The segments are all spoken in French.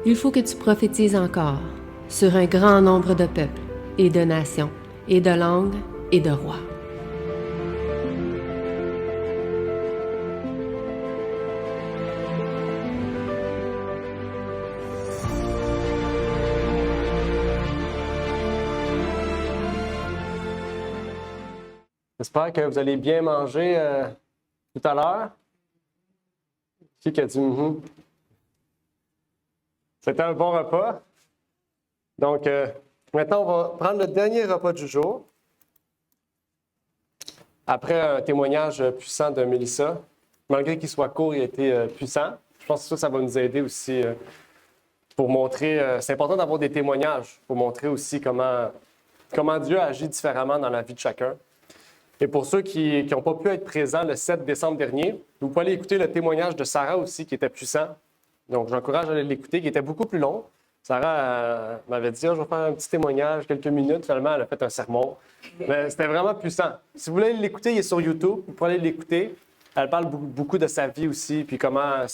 il faut que tu prophétises encore sur un grand nombre de peuples et de nations et de langues et de rois. J'espère que vous allez bien manger tout à l'heure. Qui a dit C'était un bon repas. Donc, maintenant, on va prendre le dernier repas du jour. Après un témoignage puissant de Mélissa, malgré qu'il soit court, il a été puissant. Je pense que ça va nous aider aussi pour montrer. C'est important d'avoir des témoignages pour montrer aussi comment Dieu agit différemment dans la vie de chacun. Et pour ceux qui n'ont pas pu être présents le 7 décembre dernier, vous pouvez aller écouter le témoignage de Sarah aussi, qui était puissant. Donc, j'encourage à aller l'écouter, qui était beaucoup plus long. Sarah m'avait dit, je vais faire un petit témoignage, quelques minutes. Finalement, elle a fait un sermon. Mais c'était vraiment puissant. Si vous voulez l'écouter, il est sur YouTube. Vous pouvez aller l'écouter. Elle parle beaucoup de sa vie aussi, puis comment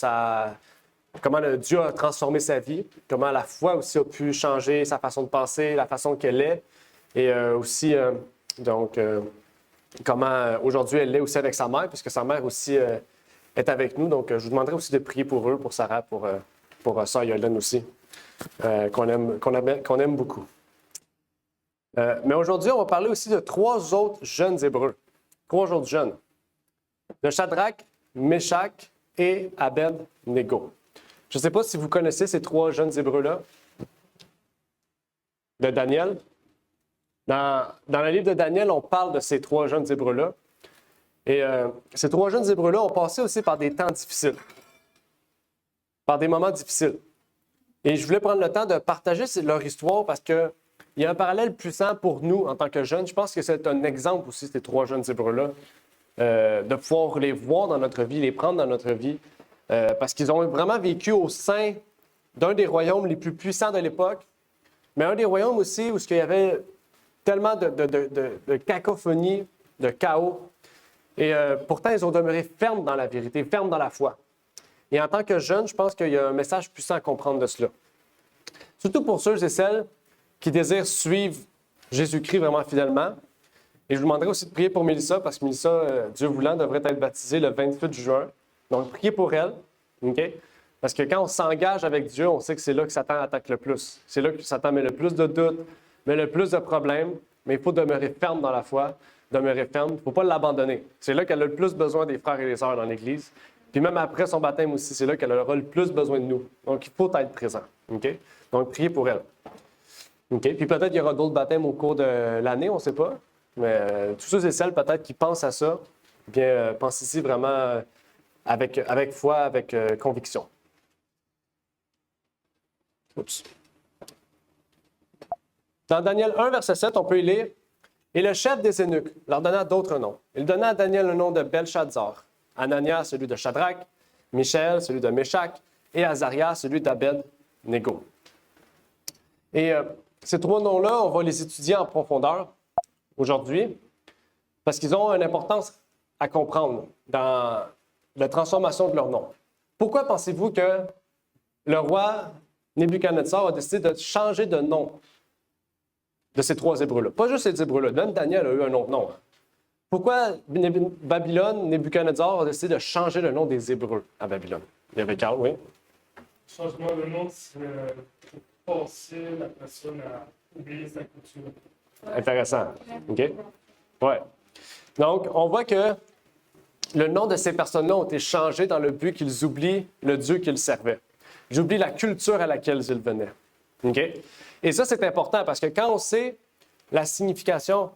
Dieu a transformé sa vie, comment la foi aussi a pu changer sa façon de penser, la façon qu'elle est. Et aussi, comment aujourd'hui elle est aussi avec sa mère, puisque sa mère aussi est avec nous. Donc, je vous demanderai aussi de prier pour eux, pour Sarah, pour Sœur Yolande aussi, qu'on aime beaucoup. Mais aujourd'hui, on va parler aussi de 3 autres jeunes Hébreux. 3 autres jeunes. De Shadrach, Méshach et Abed-Négo. Je ne sais pas si vous connaissez ces 3 jeunes Hébreux-là. De Daniel. Dans le livre de Daniel, on parle de ces 3 jeunes Hébreux-là. Et ces 3 jeunes Hébreux-là ont passé aussi par des temps difficiles, par des moments difficiles. Et je voulais prendre le temps de partager leur histoire parce qu'il y a un parallèle puissant pour nous en tant que jeunes. Je pense que c'est un exemple aussi, ces 3 jeunes Hébreux-là, de pouvoir les voir dans notre vie, les prendre dans notre vie, parce qu'ils ont vraiment vécu au sein d'un des royaumes les plus puissants de l'époque, mais un des royaumes aussi où il y avait tellement de cacophonie, de chaos. Et pourtant, ils ont demeuré fermes dans la vérité, fermes dans la foi. Et en tant que jeunes, je pense qu'il y a un message puissant à comprendre de cela. Surtout pour ceux et celles qui désirent suivre Jésus-Christ vraiment fidèlement. Et je vous demanderai aussi de prier pour Mélissa, parce que Mélissa, Dieu voulant, devrait être baptisée le 28 juin. Donc, priez pour elle. OK? Parce que quand on s'engage avec Dieu, on sait que c'est là que Satan attaque le plus. C'est là que Satan met le plus de doutes, met le plus de problèmes, mais il faut demeurer ferme dans la foi, demeurer ferme. Il ne faut pas l'abandonner. C'est là qu'elle a le plus besoin des frères et des sœurs dans l'Église. Puis même après son baptême aussi, c'est là qu'elle aura le plus besoin de nous. Donc, il faut être présent. Okay? Donc, priez pour elle. Okay? Puis peut-être qu'il y aura d'autres baptêmes au cours de l'année, on ne sait pas. Mais tous ceux et celles peut-être qui pensent à ça, bien, pensent ici vraiment avec foi, avec conviction. Oups. Dans Daniel 1, verset 7, on peut y lire « Et le chef des eunuques leur donna d'autres noms. Il donna à Daniel le nom de Belshazzar, Anania celui de Shadrach, Michaël celui de Méshach et Azaria celui d'Abed-Négo. » Et ces 3 noms-là, on va les étudier en profondeur aujourd'hui parce qu'ils ont une importance à comprendre dans la transformation de leur nom. Pourquoi pensez-vous que le roi Nebuchadnezzar a décidé de changer de nom de ces 3 Hébreux-là? Pas juste ces Hébreux-là, même Daniel a eu un autre nom. Pourquoi Babylone, Nebuchadnezzar a décidé de changer le nom des Hébreux à Babylone? Il y avait Carl, oui? Changement de nom, c'est pour forcer la personne à oublier sa coutume. Intéressant. OK? Ouais. Donc, on voit que le nom de ces personnes-là ont été changés dans le but qu'ils oublient le Dieu qu'ils servaient. Ils oublient la culture à laquelle ils venaient. OK? Et ça, c'est important parce que quand on sait la signification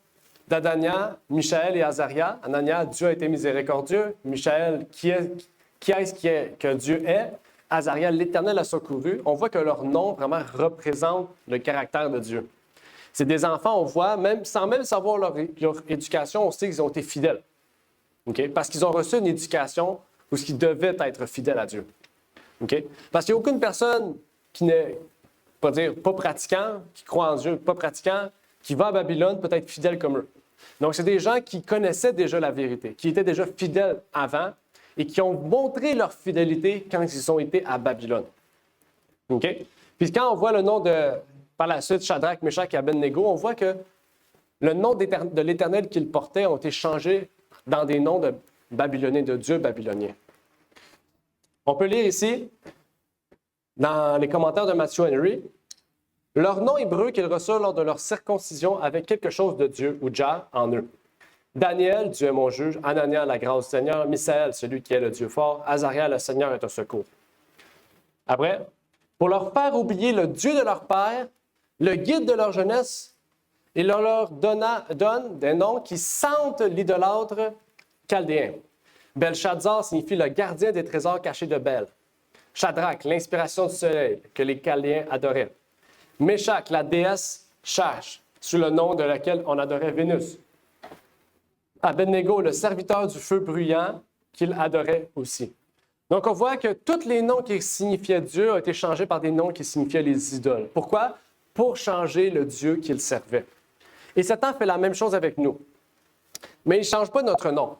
d'Anania, Michaël et Azaria, Anania, Dieu a été miséricordieux. Michaël, qui est-ce que Dieu est? Azaria, l'Éternel a secouru. On voit que leur nom vraiment représente le caractère de Dieu. C'est des enfants, on voit, même sans même savoir leur éducation, on sait qu'ils ont été fidèles. Okay? Parce qu'ils ont reçu une éducation où ils devaient être fidèles à Dieu. Okay? Parce qu'il n'y a aucune personne qui n'est, pas pratiquant, qui croit en Dieu, pas pratiquant, qui va à Babylone peut être fidèle comme eux. Donc, c'est des gens qui connaissaient déjà la vérité, qui étaient déjà fidèles avant et qui ont montré leur fidélité quand ils ont été à Babylone. OK? Puis quand on voit le nom par la suite, Shadrach, Meshach et Abednego, on voit que le nom de l'Éternel qu'ils portaient ont été changés dans des noms de babyloniens, de dieux babyloniens. On peut lire ici, dans les commentaires de Matthew Henry, leur nom hébreu qu'ils reçurent lors de leur circoncision avait quelque chose de Dieu, ou Jah, en eux. Daniel, Dieu est mon juge. Anania, la grâce du Seigneur. Misaël, celui qui est le Dieu fort. Azaria, le Seigneur est un secours. Après, pour leur faire oublier le Dieu de leur père, le guide de leur jeunesse, il leur donne des noms qui sentent l'idolâtre chaldéen. Belshazzar signifie le gardien des trésors cachés de Bel. Shadrach, l'inspiration du soleil que les Chaldéens adoraient. Meshach, la déesse Shash, sous le nom de laquelle on adorait Vénus. Abednego, le serviteur du feu bruyant, qu'il adorait aussi. Donc, on voit que tous les noms qui signifiaient Dieu ont été changés par des noms qui signifiaient les idoles. Pourquoi? Pour changer le Dieu qu'ils servaient. Et Satan fait la même chose avec nous. Mais il ne change pas notre nom.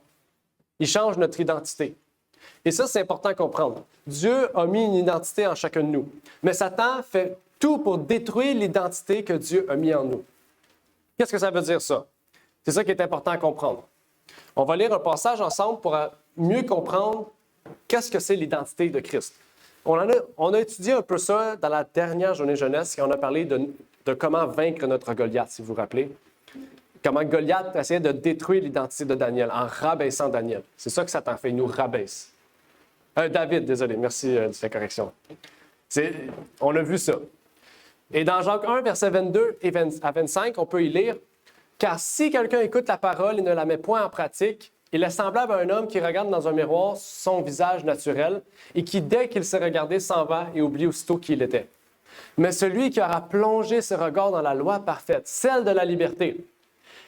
Il change notre identité. Et ça, c'est important à comprendre. Dieu a mis une identité en chacun de nous. Mais Satan fait tout pour détruire l'identité que Dieu a mis en nous. Qu'est-ce que ça veut dire, ça? C'est ça qui est important à comprendre. On va lire un passage ensemble pour mieux comprendre qu'est-ce que c'est l'identité de Christ. On a étudié un peu ça dans la dernière journée jeunesse quand on a parlé de comment vaincre notre Goliath, si vous vous rappelez. Comment Goliath essayait de détruire l'identité de Daniel en rabaissant Daniel. C'est ça que Satan fait, il nous rabaisse. David, désolé, merci de la correction. On a vu ça. Et dans Jacques 1, versets 22 à 25, on peut y lire « Car si quelqu'un écoute la parole et ne la met point en pratique, il est semblable à un homme qui regarde dans un miroir son visage naturel et qui, dès qu'il s'est regardé, s'en va et oublie aussitôt qui il était. Mais celui qui aura plongé ses regards dans la loi parfaite, celle de la liberté,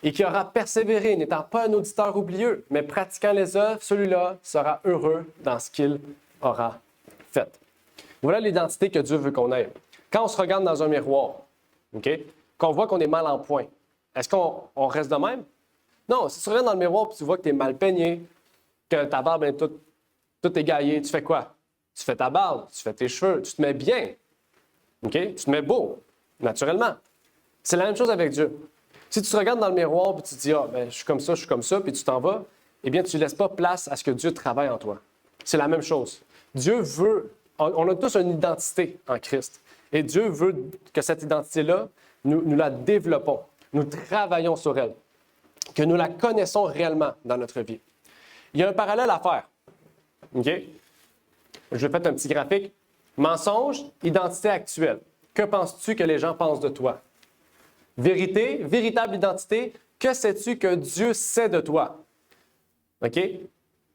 et qui aura persévéré, n'étant pas un auditeur oublieux, mais pratiquant les œuvres, celui-là sera heureux dans ce qu'il aura fait. » Voilà l'identité que Dieu veut qu'on ait. Quand on se regarde dans un miroir, qu'on voit qu'on est mal en point, est-ce qu'on reste de même? Non, si tu regardes dans le miroir et tu vois que tu es mal peigné, que ta barbe est toute égaillée, tu fais quoi? Tu fais ta barbe, tu fais tes cheveux, tu te mets bien. Tu te mets beau, naturellement. C'est la même chose avec Dieu. Si tu te regardes dans le miroir et tu te dis « Ah, ben, je suis comme ça », puis tu t'en vas, eh bien, tu ne laisses pas place à ce que Dieu travaille en toi. C'est la même chose. Dieu veut, on a tous une identité en Christ. Et Dieu veut que cette identité-là, nous la développons, nous travaillons sur elle, que nous la connaissons réellement dans notre vie. Il y a un parallèle à faire. Je vais faire un petit graphique. Mensonge, identité actuelle. Que penses-tu que les gens pensent de toi? Vérité, véritable identité. Que sais-tu que Dieu sait de toi?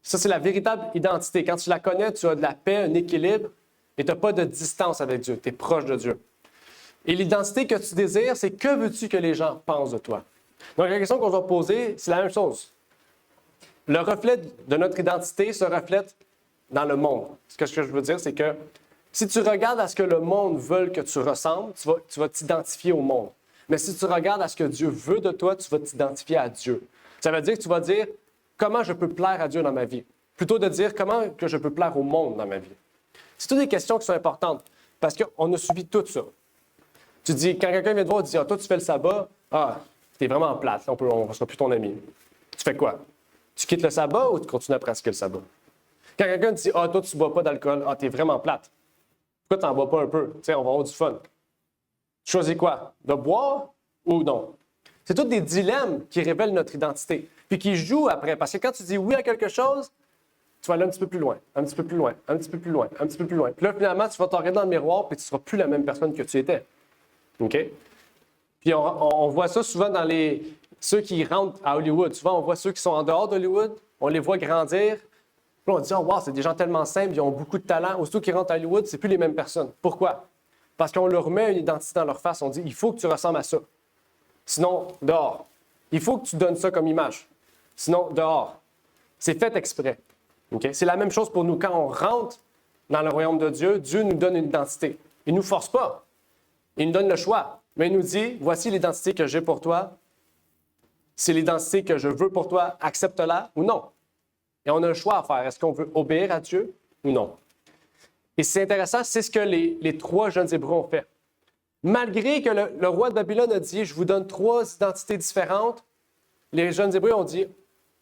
Ça, c'est la véritable identité. Quand tu la connais, tu as de la paix, un équilibre et tu n'as pas de distance avec Dieu. Tu es proche de Dieu. Et l'identité que tu désires, c'est que veux-tu que les gens pensent de toi? Donc, la question qu'on va poser, c'est la même chose. Le reflet de notre identité se reflète dans le monde. Ce que je veux dire, c'est que si tu regardes à ce que le monde veut que tu ressembles, tu vas t'identifier au monde. Mais si tu regardes à ce que Dieu veut de toi, tu vas t'identifier à Dieu. Ça veut dire que tu vas dire comment je peux plaire à Dieu dans ma vie, plutôt de dire comment que je peux plaire au monde dans ma vie. C'est toutes des questions qui sont importantes parce qu'on a subi tout ça. Tu dis, quand quelqu'un vient te voir et dit « Ah, toi, tu fais le sabbat, t'es vraiment plate, on ne sera plus ton ami. » Tu fais quoi? Tu quittes le sabbat ou tu continues à pratiquer le sabbat? Quand quelqu'un te dit « Ah, toi, tu ne bois pas d'alcool, t'es vraiment plate. Pourquoi tu n'en bois pas un peu? Tu sais, on va avoir du fun. » Tu choisis quoi? De boire ou non? C'est tous des dilemmes qui révèlent notre identité, puis qui jouent après. Parce que quand tu dis oui à quelque chose, tu vas aller un petit peu plus loin, un petit peu plus loin, un petit peu plus loin, un petit peu plus loin. Puis là, finalement, tu vas te regarder dans le miroir, puis tu ne seras plus la même personne que tu étais. Puis on voit ça souvent dans ceux qui rentrent à Hollywood. Souvent, on voit ceux qui sont en dehors d'Hollywood, on les voit grandir. Puis on dit « Oh, wow, c'est des gens tellement simples, ils ont beaucoup de talent. » Aussitôt qu'ils rentrent à Hollywood, c'est plus les mêmes personnes. Pourquoi? Parce qu'on leur met une identité dans leur face. On dit « Il faut que tu ressembles à ça. Sinon, dehors. Il faut que tu donnes ça comme image. Sinon, dehors. » C'est fait exprès. C'est la même chose pour nous. Quand on rentre dans le royaume de Dieu, Dieu nous donne une identité. Il ne nous force pas. Il nous donne le choix. Mais il nous dit, voici l'identité que j'ai pour toi. C'est l'identité que je veux pour toi. Accepte-la ou non. Et on a le choix à faire. Est-ce qu'on veut obéir à Dieu ou non? Et c'est intéressant, c'est ce que les trois jeunes Hébreux ont fait. Malgré que le roi de Babylone a dit, je vous donne trois identités différentes, les jeunes Hébreux ont dit,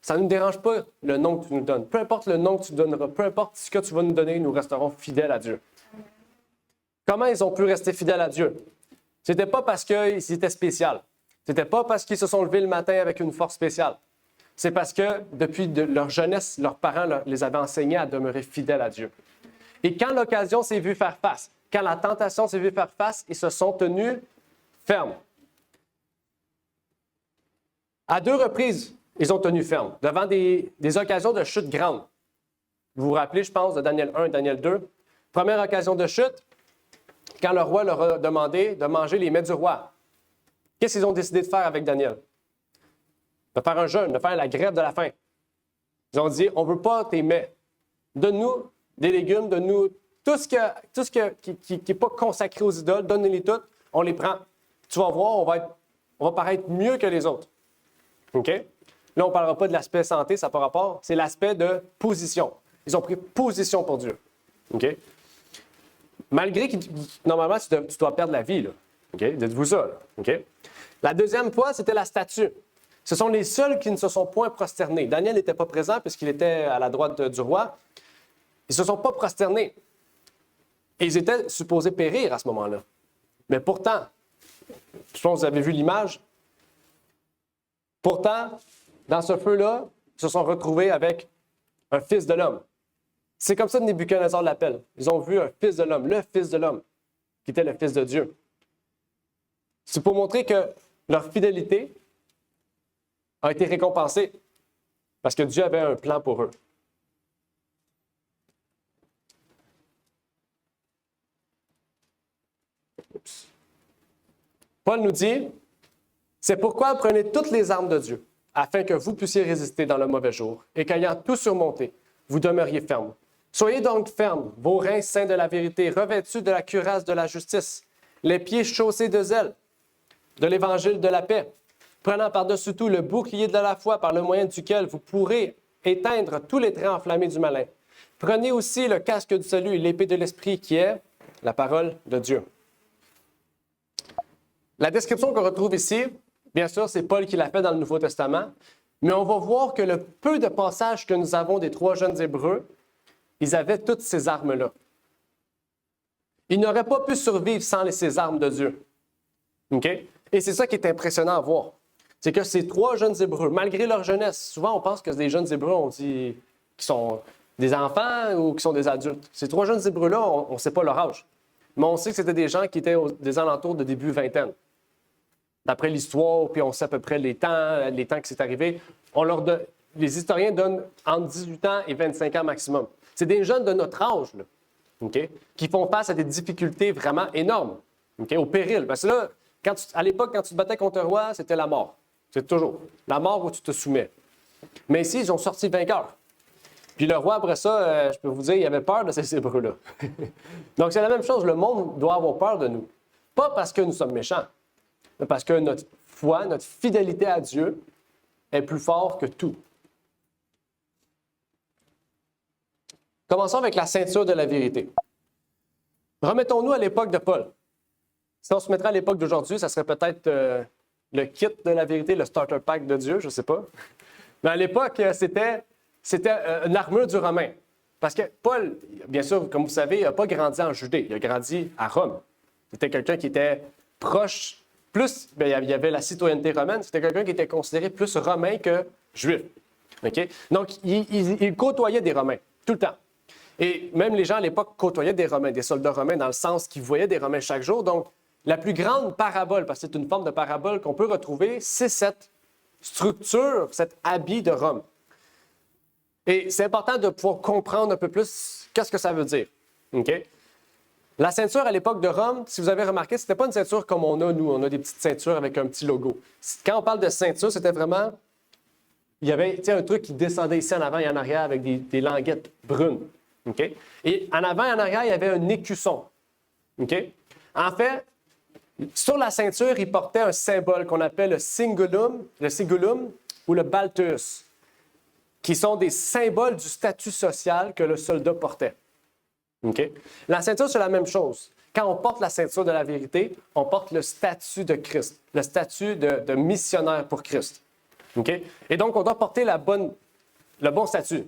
ça ne nous dérange pas le nom que tu nous donnes. Peu importe le nom que tu donneras, peu importe ce que tu vas nous donner, nous resterons fidèles à Dieu. Comment ils ont pu rester fidèles à Dieu? Ce n'était pas parce qu'ils étaient spéciaux. Ce n'était pas parce qu'ils se sont levés le matin avec une force spéciale. C'est parce que depuis leur jeunesse, leurs parents les avaient enseignés à demeurer fidèles à Dieu. Et quand l'occasion s'est vue faire face, quand la tentation s'est vue faire face, ils se sont tenus fermes. À 2 reprises, ils ont tenu ferme devant des occasions de chute grandes. Vous vous rappelez, je pense, de Daniel 1 et Daniel 2. Première occasion de chute, quand le roi leur a demandé de manger les mets du roi. Qu'est-ce qu'ils ont décidé de faire avec Daniel? De faire un jeûne, de faire la grève de la faim. Ils ont dit, on ne veut pas tes mets. Donne-nous des légumes, donne-nous tout ce qui n'est pas consacré aux idoles, donne-les toutes, on les prend. Tu vas voir, on va paraître mieux que les autres. OK? Là, on ne parlera pas de l'aspect santé, ça n'a pas rapport. C'est l'aspect de position. Ils ont pris position pour Dieu. OK? Malgré que, normalement, tu dois perdre la vie. Là. OK? Dites-vous ça. Là. OK? La deuxième fois, c'était la statue. Ce sont les seuls qui ne se sont point prosternés. Daniel n'était pas présent puisqu'il était à la droite du roi. Ils ne se sont pas prosternés. Et ils étaient supposés périr à ce moment-là. Mais pourtant, je pense que vous avez vu l'image, pourtant, dans ce feu-là, ils se sont retrouvés avec un fils de l'homme. C'est comme ça que Nebuchadnezzar l'appelle. Ils ont vu un fils de l'homme, le fils de l'homme, qui était le fils de Dieu. C'est pour montrer que leur fidélité a été récompensée parce que Dieu avait un plan pour eux. Oups. Paul nous dit, c'est pourquoi prenez toutes les armes de Dieu, afin que vous puissiez résister dans le mauvais jour, et qu'ayant tout surmonté, vous demeuriez fermes. Soyez donc fermes, vos reins saints de la vérité, revêtus de la cuirasse de la justice, les pieds chaussés de zèle, de l'évangile de la paix, prenant par-dessus tout le bouclier de la foi par le moyen duquel vous pourrez éteindre tous les traits enflammés du malin. Prenez aussi le casque du salut et l'épée de l'esprit qui est la parole de Dieu. La description qu'on retrouve ici, bien sûr, c'est Paul qui l'a fait dans le Nouveau Testament, mais on va voir que le peu de passages que nous avons des trois jeunes Hébreux, ils avaient toutes ces armes-là. Ils n'auraient pas pu survivre sans ces armes de Dieu. OK? Et c'est ça qui est impressionnant à voir. C'est que ces trois jeunes Hébreux, malgré leur jeunesse, souvent on pense que des jeunes Hébreux, on dit qu'ils sont des enfants ou qu'ils sont des adultes. Ces trois jeunes Hébreux-là, on ne sait pas leur âge. Mais on sait que c'était des gens qui étaient des alentours de début vingtaine. D'après l'histoire, puis on sait à peu près les temps que c'est arrivé, les historiens donnent entre 18 ans et 25 ans maximum. C'est des jeunes de notre âge, là, okay, qui font face à des difficultés vraiment énormes, okay, au péril. Parce que là, à l'époque, quand tu te battais contre un roi, c'était la mort. C'est toujours la mort où tu te soumets. Mais ici, ils ont sorti vainqueurs. Puis le roi, après ça, je peux vous dire, il avait peur de ces Hébreux-là. Donc, c'est la même chose. Le monde doit avoir peur de nous. Pas parce que nous sommes méchants, mais parce que notre foi, notre fidélité à Dieu est plus fort que tout. Commençons avec la ceinture de la vérité. Remettons-nous à l'époque de Paul. Si on se mettrait à l'époque d'aujourd'hui, ça serait peut-être le kit de la vérité, le starter pack de Dieu, je ne sais pas. Mais à l'époque, c'était une armure du Romain. Parce que Paul, bien sûr, comme vous savez, il n'a pas grandi en Judée, il a grandi à Rome. C'était quelqu'un qui était proche, plus, il y avait la citoyenneté romaine, c'était quelqu'un qui était considéré plus romain que juif. Okay? Donc, il côtoyait des Romains, tout le temps. Et même les gens à l'époque côtoyaient des Romains, des soldats romains, dans le sens qu'ils voyaient des Romains chaque jour. Donc, la plus grande parabole, parce que c'est une forme de parabole qu'on peut retrouver, c'est cette structure, cet habit de Rome. Et c'est important de pouvoir comprendre un peu plus qu'est-ce que ça veut dire. Okay? La ceinture à l'époque de Rome, si vous avez remarqué, ce n'était pas une ceinture comme on a, nous. On a des petites ceintures avec un petit logo. Quand on parle de ceinture, c'était vraiment... Il y avait un truc qui descendait ici en avant et en arrière avec des languettes brunes. Okay? Et en avant et en arrière, il y avait un écusson. Okay? En fait, sur la ceinture, il portait un symbole qu'on appelle le sigillum ou le balteus, qui sont des symboles du statut social que le soldat portait. OK? La ceinture, c'est la même chose. Quand on porte la ceinture de la vérité, on porte le statut de Christ, le statut de missionnaire pour Christ. OK? Et donc, on doit porter le bon statut.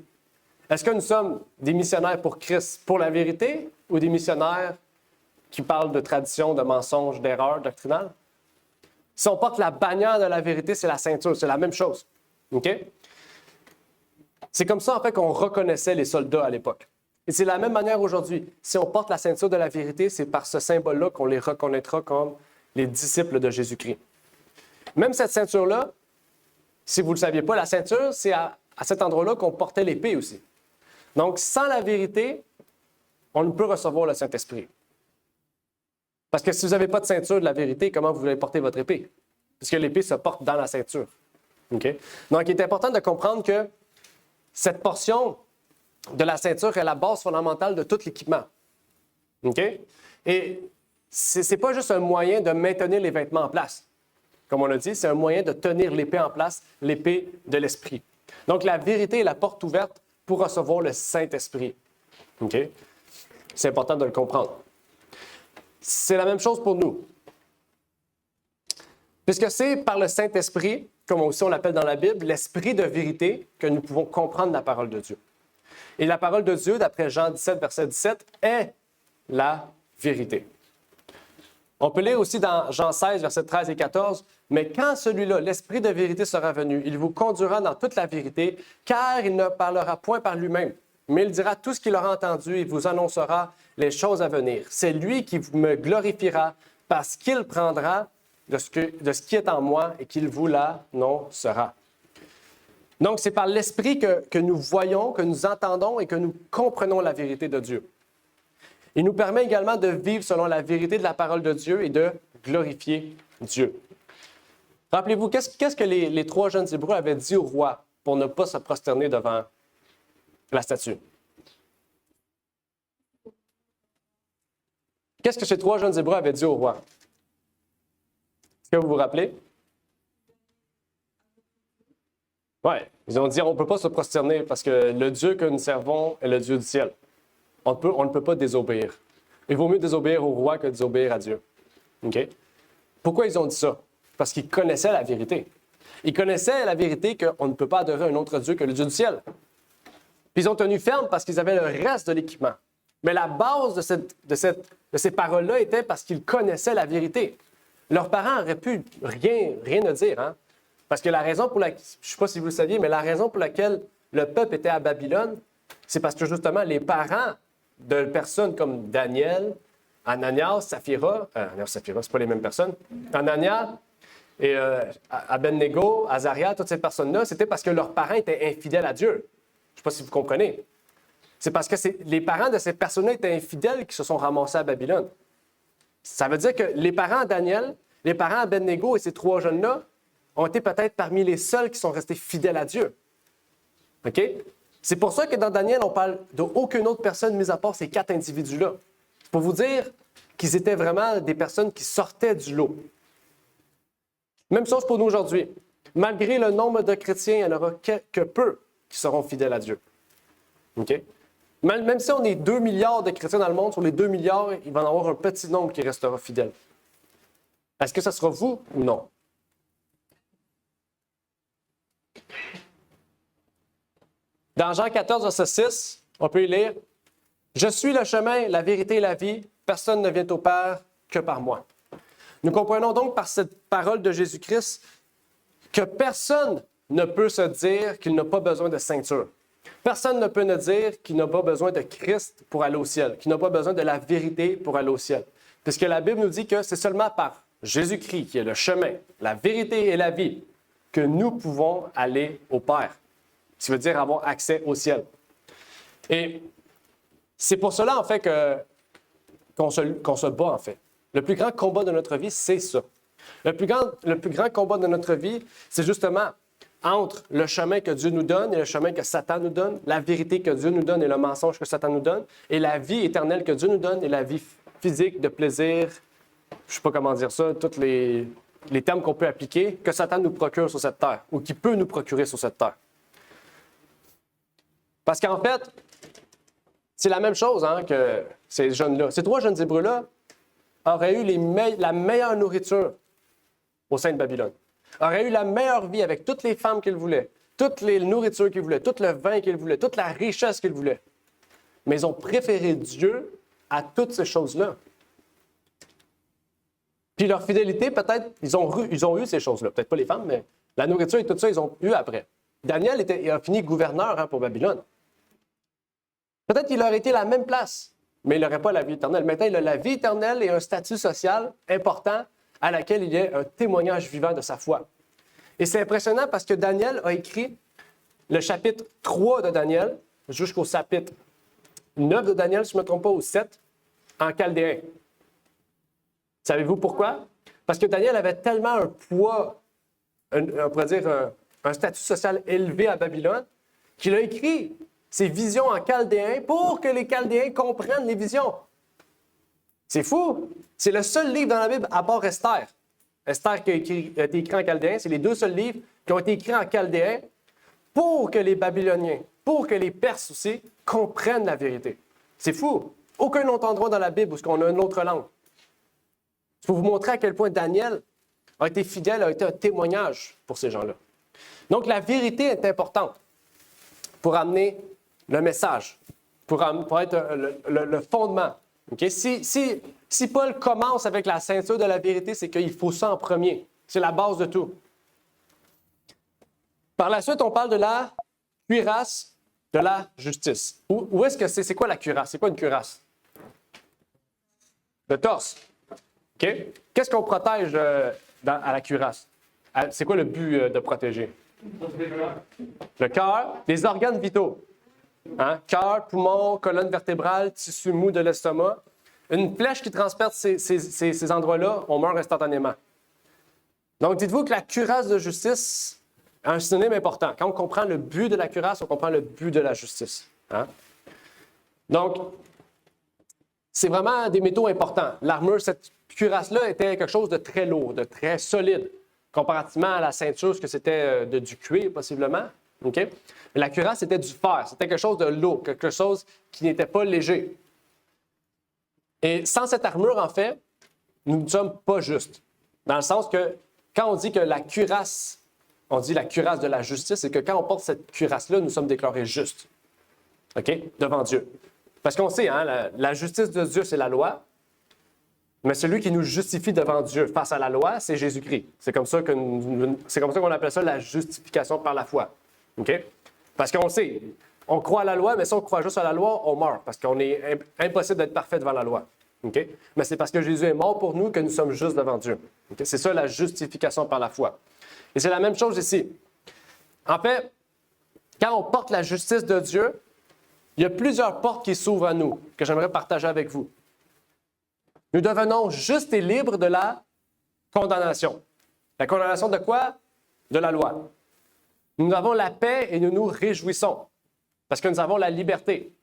Est-ce que nous sommes des missionnaires pour Christ, pour la vérité, ou des missionnaires qui parlent de tradition, de mensonges, d'erreurs doctrinales? Si on porte la bannière de la vérité, c'est la ceinture, c'est la même chose. OK? C'est comme ça, en fait, qu'on reconnaissait les soldats à l'époque. Et c'est de la même manière aujourd'hui. Si on porte la ceinture de la vérité, c'est par ce symbole-là qu'on les reconnaîtra comme les disciples de Jésus-Christ. Même cette ceinture-là, si vous ne le saviez pas, la ceinture, c'est à cet endroit-là qu'on portait l'épée aussi. Donc, sans la vérité, on ne peut recevoir le Saint-Esprit. Parce que si vous n'avez pas de ceinture de la vérité, comment vous allez porter votre épée? Puisque l'épée se porte dans la ceinture. Okay? Donc, il est important de comprendre que cette portion de la ceinture est la base fondamentale de tout l'équipement. Okay? Et ce n'est pas juste un moyen de maintenir les vêtements en place. Comme on l'a dit, c'est un moyen de tenir l'épée en place, l'épée de l'Esprit. Donc, la vérité est la porte ouverte pour recevoir le Saint-Esprit. Okay? C'est important de le comprendre. C'est la même chose pour nous. Puisque c'est par le Saint-Esprit, comme aussi on l'appelle dans la Bible, l'esprit de vérité, que nous pouvons comprendre la parole de Dieu. Et la parole de Dieu, d'après Jean 17, verset 17, est la vérité. On peut lire aussi dans Jean 16, versets 13 et 14, « Mais quand celui-là, l'esprit de vérité, sera venu, il vous conduira dans toute la vérité, car il ne parlera point par lui-même, mais il dira tout ce qu'il aura entendu et vous annoncera les choses à venir. C'est lui qui me glorifiera, parce qu'il prendra de ce qui est en moi et qu'il vous l'annoncera. » Donc, c'est par l'Esprit que nous voyons, que nous entendons et que nous comprenons la vérité de Dieu. Il nous permet également de vivre selon la vérité de la parole de Dieu et de glorifier Dieu. Rappelez-vous, qu'est-ce que les trois jeunes Hébreux avaient dit au roi pour ne pas se prosterner devant la statue? Qu'est-ce que ces trois jeunes Hébreux avaient dit au roi? Est-ce que vous vous rappelez? Oui, ils ont dit on ne peut pas se prosterner parce que le Dieu que nous servons est le Dieu du ciel. On ne peut pas désobéir. Il vaut mieux désobéir au roi que désobéir à Dieu. OK? Pourquoi ils ont dit ça? Parce qu'ils connaissaient la vérité. Ils connaissaient la vérité qu'on ne peut pas adorer un autre Dieu que le Dieu du ciel. Puis ils ont tenu ferme parce qu'ils avaient le reste de l'équipement. Mais la base de ces paroles-là était parce qu'ils connaissaient la vérité. Leurs parents auraient pu rien ne dire, hein? Parce que la raison pour laquelle, je ne sais pas si vous le saviez, mais la raison pour laquelle le peuple était à Babylone, c'est parce que justement les parents de personnes comme Daniel, Ananias, Saphira, c'est pas les mêmes personnes, Ananias et Abednego, Azaria, toutes ces personnes-là, c'était parce que leurs parents étaient infidèles à Dieu. Je ne sais pas si vous comprenez. C'est parce que les parents de ces personnes-là étaient infidèles qui se sont ramassés à Babylone. Ça veut dire que les parents de Daniel, les parents d'Abednego et ces trois jeunes-là ont été peut-être parmi les seuls qui sont restés fidèles à Dieu. OK? C'est pour ça que dans Daniel, on parle d'aucune autre personne, mis à part ces quatre individus-là. C'est pour vous dire qu'ils étaient vraiment des personnes qui sortaient du lot. Même chose pour nous aujourd'hui. Malgré le nombre de chrétiens, il n'y en aura que peu qui seront fidèles à Dieu. OK? Même si on est 2 milliards de chrétiens dans le monde, sur les 2 milliards, il va y en avoir un petit nombre qui restera fidèle. Est-ce que ce sera vous ou non? Dans Jean 14, verset 6, on peut y lire « Je suis le chemin, la vérité et la vie. Personne ne vient au Père que par moi. » Nous comprenons donc par cette parole de Jésus-Christ que personne ne peut se dire qu'il n'a pas besoin de ceinture. Personne ne peut nous dire qu'il n'a pas besoin de Christ pour aller au ciel, qu'il n'a pas besoin de la vérité pour aller au ciel. Puisque la Bible nous dit que c'est seulement par Jésus-Christ, qui est le chemin, la vérité et la vie, que nous pouvons aller au Père. Ce qui veut dire avoir accès au ciel. Et c'est pour cela, en fait, qu'on se bat, en fait. Le plus grand combat de notre vie, c'est ça. Le plus grand combat de notre vie, c'est justement entre le chemin que Dieu nous donne et le chemin que Satan nous donne, la vérité que Dieu nous donne et le mensonge que Satan nous donne, et la vie éternelle que Dieu nous donne et la vie physique, de plaisir, je ne sais pas comment dire ça, tous les termes qu'on peut appliquer, que Satan nous procure sur cette terre, ou qui peut nous procurer sur cette terre. Parce qu'en fait, c'est la même chose hein, que ces jeunes-là. Ces 3 jeunes Hébreux-là auraient eu la meilleure nourriture au sein de Babylone. Auraient eu la meilleure vie avec toutes les femmes qu'ils voulaient, toutes les nourritures qu'ils voulaient, tout le vin qu'ils voulaient, toute la richesse qu'ils voulaient. Mais ils ont préféré Dieu à toutes ces choses-là. Puis leur fidélité, peut-être, ils ont eu ces choses-là. Peut-être pas les femmes, mais la nourriture et tout ça, ils ont eu après. Daniel il a fini gouverneur pour Babylone. Peut-être qu'il aurait été à la même place, mais il n'aurait pas la vie éternelle. Maintenant, il a la vie éternelle et un statut social important à laquelle il est un témoignage vivant de sa foi. Et c'est impressionnant parce que Daniel a écrit le chapitre 3 de Daniel jusqu'au chapitre 9 de Daniel, si je ne me trompe pas, ou 7, en chaldéen. Savez-vous pourquoi? Parce que Daniel avait tellement un poids, on pourrait dire un statut social élevé à Babylone, qu'il a écrit ses visions en chaldéen pour que les chaldéens comprennent les visions. C'est fou! C'est le seul livre dans la Bible, à part Esther. Esther qui a été écrit en chaldéen, c'est les 2 seuls livres qui ont été écrits en chaldéen pour que les Babyloniens, pour que les Perses aussi, comprennent la vérité. C'est fou! Aucun autre endroit dans la Bible où on a une autre langue. Il faut vous montrer à quel point Daniel a été fidèle, a été un témoignage pour ces gens-là. Donc, la vérité est importante pour amener le message, pour être le fondement. Okay? Si Paul commence avec la ceinture de la vérité, c'est qu'il faut ça en premier. C'est la base de tout. Par la suite, on parle de la cuirasse de la justice. Où est-ce que c'est quoi la cuirasse? C'est quoi une cuirasse? Le torse. Okay? Qu'est-ce qu'on protège à la cuirasse? C'est quoi le but de protéger? Le cœur, les organes vitaux. Hein? Cœur, poumon, colonne vertébrale, tissu mou de l'estomac. Une flèche qui transperce ces endroits-là, on meurt instantanément. Donc, dites-vous que la cuirasse de justice a un synonyme important. Quand on comprend le but de la cuirasse, on comprend le but de la justice. Hein? Donc, c'est vraiment des métaux importants. L'armure, cette cuirasse-là était quelque chose de très lourd, de très solide, comparativement à la ceinture, ce que c'était du cuir, possiblement. Okay? Mais la cuirasse, c'était du fer. C'était quelque chose de lourd, quelque chose qui n'était pas léger. Et sans cette armure, en fait, nous ne sommes pas justes. Dans le sens que, quand on dit que la cuirasse, on dit la cuirasse de la justice, c'est que quand on porte cette cuirasse-là, nous sommes déclarés justes. OK? Devant Dieu. Parce qu'on sait, hein, la justice de Dieu, c'est la loi. Mais celui qui nous justifie devant Dieu face à la loi, c'est Jésus-Christ. C'est comme ça qu'on appelle ça la justification par la foi. OK? Parce qu'on sait, on croit à la loi, mais si on croit juste à la loi, on meurt. Parce qu'on est impossible d'être parfait devant la loi. OK? Mais c'est parce que Jésus est mort pour nous que nous sommes justes devant Dieu. Okay? C'est ça la justification par la foi. Et c'est la même chose ici. En fait, quand on porte la justice de Dieu, il y a plusieurs portes qui s'ouvrent à nous, que j'aimerais partager avec vous. Nous devenons justes et libres de la condamnation. La condamnation de quoi? De la loi. Nous avons la paix et nous nous réjouissons parce que nous avons la liberté.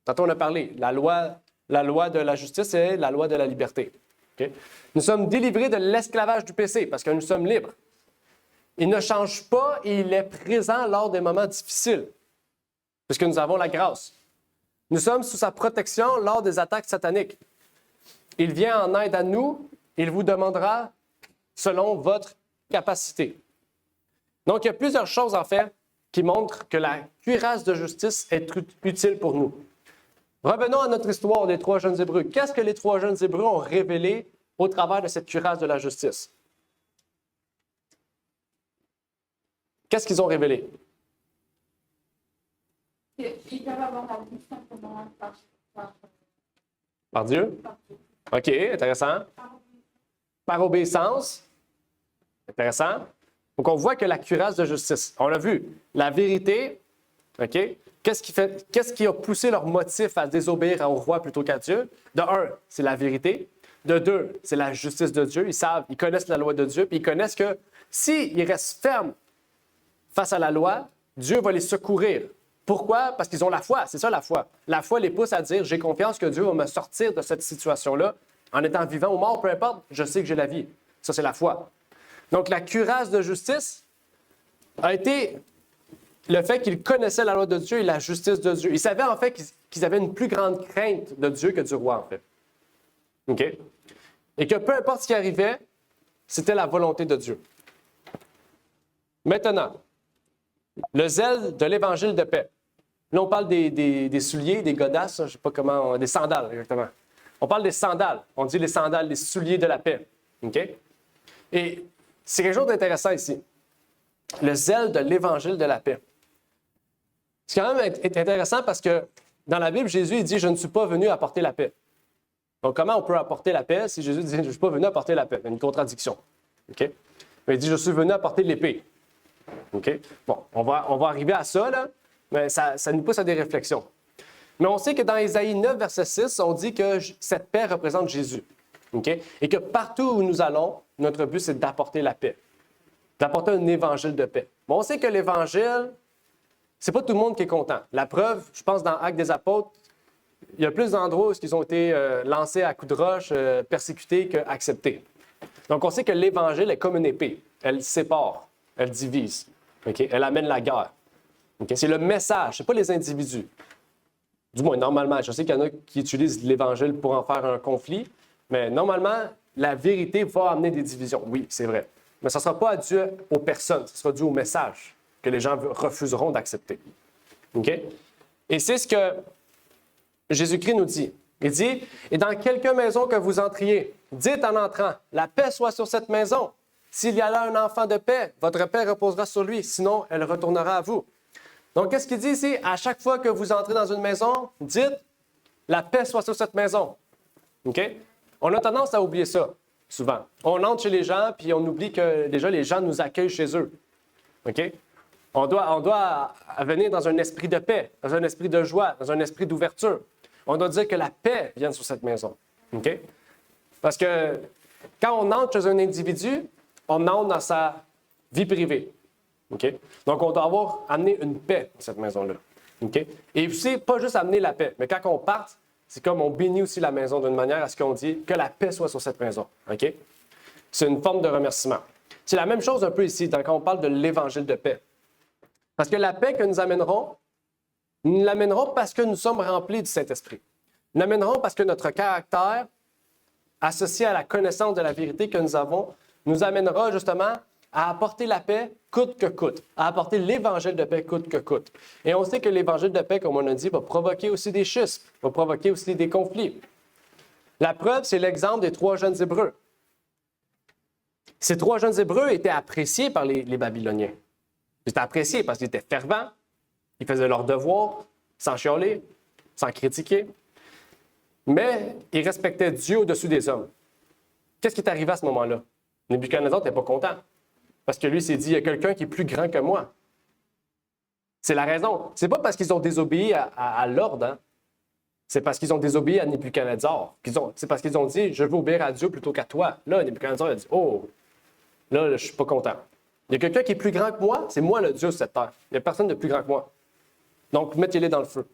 Tantôt, on a parlé, la loi de la justice et la loi de la liberté. Okay? Nous sommes délivrés de l'esclavage du péché parce que nous sommes libres. Il ne change pas et il est présent lors des moments difficiles parce que nous avons la grâce. Nous sommes sous sa protection lors des attaques sataniques. Il vient en aide à nous, il vous demandera selon votre capacité. Donc, il y a plusieurs choses, en fait, qui montrent que la cuirasse de justice est utile pour nous. Revenons à notre histoire des 3 jeunes Hébreux. Qu'est-ce que les 3 jeunes Hébreux ont révélé au travers de cette cuirasse de la justice? Qu'est-ce qu'ils ont révélé? Ils peuvent avoir la vie simplement Par Dieu? OK, intéressant. Par obéissance. Intéressant. Donc, on voit que la cuirasse de justice, on l'a vu, la vérité, OK? Qu'est-ce qui a poussé leur motif à désobéir au roi plutôt qu'à Dieu? De 1, c'est la vérité. De 2, c'est la justice de Dieu. Ils connaissent la loi de Dieu, puis ils connaissent que s'ils restent fermes face à la loi, Dieu va les secourir. Pourquoi? Parce qu'ils ont la foi. C'est ça la foi. La foi les pousse à dire, j'ai confiance que Dieu va me sortir de cette situation-là. En étant vivant ou mort, peu importe, je sais que j'ai la vie. Ça, c'est la foi. Donc, la cuirasse de justice a été le fait qu'ils connaissaient la loi de Dieu et la justice de Dieu. Ils savaient en fait qu'ils avaient une plus grande crainte de Dieu que du roi, en fait. OK? Et que peu importe ce qui arrivait, c'était la volonté de Dieu. Maintenant, le zèle de l'évangile de paix. Là, on parle des souliers, des godasses, je ne sais pas comment, des sandales, exactement. On parle des sandales. On dit les sandales, les souliers de la paix. OK? Et c'est quelque chose d'intéressant ici. Le zèle de l'évangile de la paix. C'est quand même intéressant parce que dans la Bible, Jésus il dit « Je ne suis pas venu apporter la paix ». Donc, comment on peut apporter la paix si Jésus dit « Je ne suis pas venu apporter la paix ». Il y a une contradiction. OK? Mais il dit « Je suis venu apporter l'épée ». OK? Bon, on va arriver à ça, là, mais ça nous pousse à des réflexions. Mais on sait que dans Ésaïe 9, verset 6, on dit que cette paix représente Jésus. OK? Et que partout où nous allons, notre but, c'est d'apporter la paix. D'apporter un évangile de paix. Bon, on sait que l'évangile, c'est pas tout le monde qui est content. La preuve, je pense, dans Actes des Apôtres, il y a plus d'endroits où ils ont été lancés à coups de roche, persécutés qu'acceptés. Donc, on sait que l'évangile est comme une épée. Elle sépare, elle divise. Okay? Elle amène la guerre. Okay? C'est le message, ce n'est pas les individus. Du moins, normalement. Je sais qu'il y en a qui utilisent l'évangile pour en faire un conflit, mais normalement, la vérité va amener des divisions. Oui, c'est vrai. Mais ça ne sera pas dû aux personnes, ce sera dû au message que les gens refuseront d'accepter. OK? Et c'est ce que Jésus-Christ nous dit. Il dit, « Et dans quelque maison que vous entriez, dites en entrant, la paix soit sur cette maison. S'il y a là un enfant de paix, votre paix reposera sur lui, sinon elle retournera à vous. » Donc, qu'est-ce qu'il dit ici? À chaque fois que vous entrez dans une maison, dites, « La paix soit sur cette maison. » OK? On a tendance à oublier ça, souvent. On entre chez les gens, puis on oublie que déjà les gens nous accueillent chez eux. OK? On doit venir dans un esprit de paix, dans un esprit de joie, dans un esprit d'ouverture. On doit dire que la paix vienne sur cette maison. OK? Parce que quand on entre chez un individu, on entre dans sa vie privée. OK? Donc, on doit amener une paix dans cette maison-là. OK? Et c'est pas juste amener la paix, mais quand on parte, c'est comme on bénit aussi la maison d'une manière à ce qu'on dit que la paix soit sur cette maison. OK? C'est une forme de remerciement. C'est la même chose un peu ici quand on parle de l'évangile de paix. Parce que la paix que nous l'amènerons parce que nous sommes remplis du Saint-Esprit. Nous l'amènerons parce que notre caractère, associé à la connaissance de la vérité que nous avons, nous amènera justement à apporter la paix coûte que coûte, à apporter l'évangile de paix coûte que coûte. Et on sait que l'évangile de paix, comme on a dit, va provoquer aussi des schismes, va provoquer aussi des conflits. La preuve, c'est l'exemple des 3 jeunes Hébreux. Ces 3 jeunes Hébreux étaient appréciés par les Babyloniens. Ils étaient appréciés parce qu'ils étaient fervents, ils faisaient leur devoir, sans chialer, sans critiquer. Mais ils respectaient Dieu au-dessus des hommes. Qu'est-ce qui est arrivé à ce moment-là? Nebuchadnezzar n'était pas content. Parce que lui s'est dit, il y a quelqu'un qui est plus grand que moi. C'est la raison. C'est pas parce qu'ils ont désobéi à l'ordre, hein? C'est parce qu'ils ont désobéi à Nebuchadnezzar. C'est parce qu'ils ont dit, je veux obéir à Dieu plutôt qu'à toi. Là, Nebuchadnezzar a dit, oh, là, je suis pas content. Il y a quelqu'un qui est plus grand que moi, c'est moi le Dieu sur cette terre. Il n'y a personne de plus grand que moi. Donc, mettez-les dans le feu.